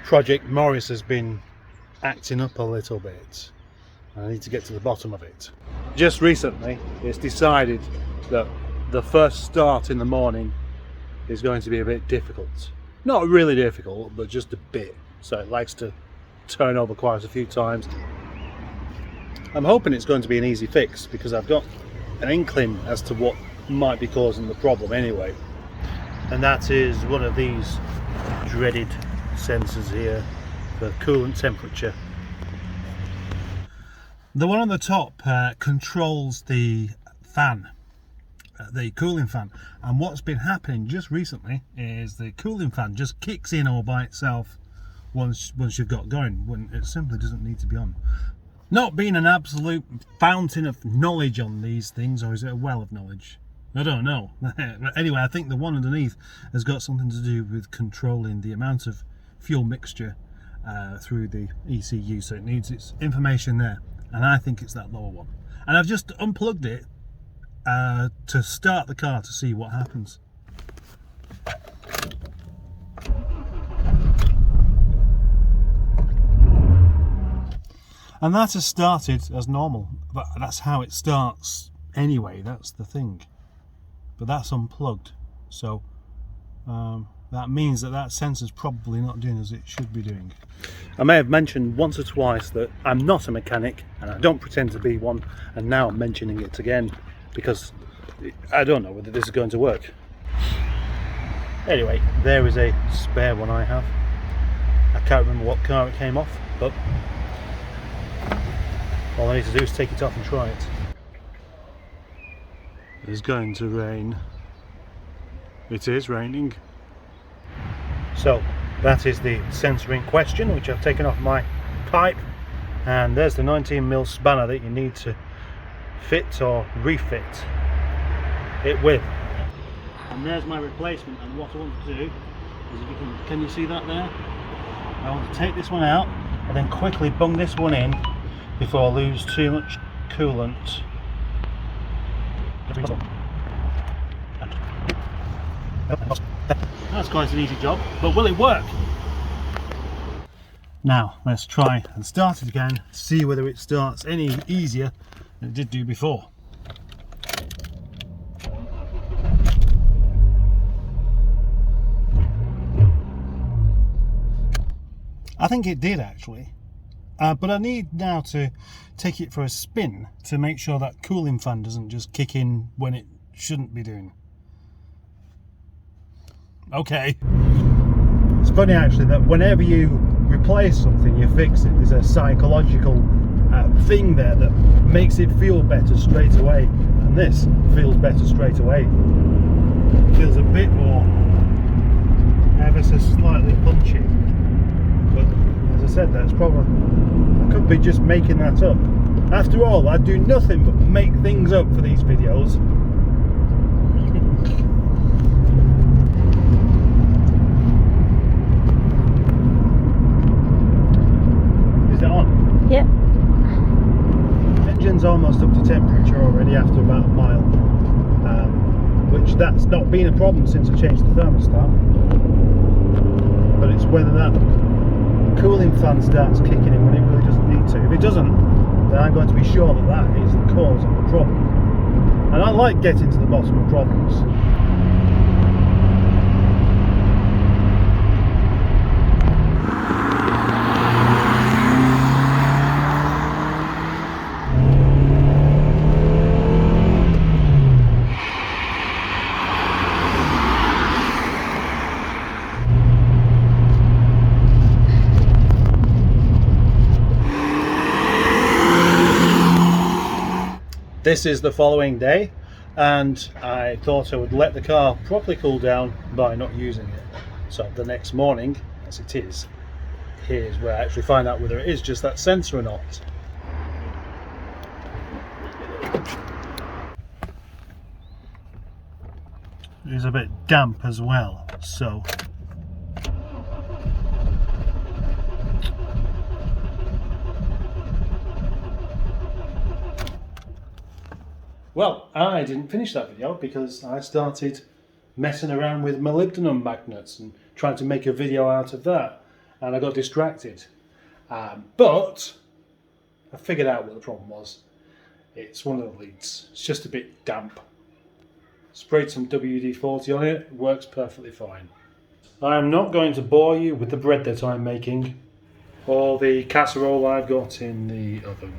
Project Morris has been acting up a little bit. I need to get to the bottom of it. Just recently, it's decided that the first start in the morning is going to be a bit difficult. Not really difficult, but just a bit. So it likes to turn over quite a few times. I'm hoping it's going to be an easy fix because I've got an inkling as to what might be causing the problem anyway. And that is one of these dreaded sensors here for coolant temperature. The one on the top controls the fan, the cooling fan, and what's been happening just recently is the cooling fan just kicks in all by itself once you've got going, when it simply doesn't need to be on. Not being an absolute fountain of knowledge on these things, or is it a well of knowledge? I don't know. But anyway, I think the one underneath has got something to do with controlling the amount of fuel mixture through the ECU, so it needs its information there, and I think it's that lower one. And I've just unplugged it to start the car to see what happens. And that has started as normal, but that's how it starts anyway, that's the thing. But that's unplugged, so that means that sensor's probably not doing as it should be doing. I may have mentioned once or twice that I'm not a mechanic and I don't pretend to be one, and now I'm mentioning it again because I don't know whether this is going to work. Anyway, there is a spare one I have. I can't remember what car it came off, but all I need to do is take it off and try it. It's going to rain. It is raining. So that is the sensor in question, which I've taken off my pipe, and there's the 19mm spanner that you need to fit or refit it with. And there's my replacement, and what I want to do is, if you can you see that there? I want to take this one out and then quickly bung this one in before I lose too much coolant. That's quite an easy job, but will it work? Now let's try and start it again, see whether it starts any easier than it did do before. I think it did actually, but I need now to take it for a spin to make sure that cooling fan doesn't just kick in when it shouldn't be doing. Okay. It's funny actually that whenever you replace something, you fix it, there's a psychological thing there that makes it feel better straight away, and this feels better straight away. It feels a bit more, ever so slightly punchy, but as I said, that's probably, I could be just making that up. After all, I do nothing but make things up for these videos. Is it on? Yep. Engine's almost up to temperature already after about a mile, which that's not been a problem since I changed the thermostat. But it's whether that cooling fan starts kicking in when it really doesn't need to. If it doesn't, then I'm going to be sure that that is the cause of the problem. And I like getting to the bottom of problems. This is the following day, and I thought I would let the car properly cool down by not using it. So the next morning, as it is, here's where I actually find out whether it is just that sensor or not. It is a bit damp as well, so well, I didn't finish that video because I started messing around with molybdenum magnets and trying to make a video out of that. and I got distracted. But I figured out what the problem was. It's one of the leads. It's just a bit damp. Sprayed some WD-40 on it. It works perfectly fine. I am not going to bore you with the bread that I'm making or the casserole I've got in the oven.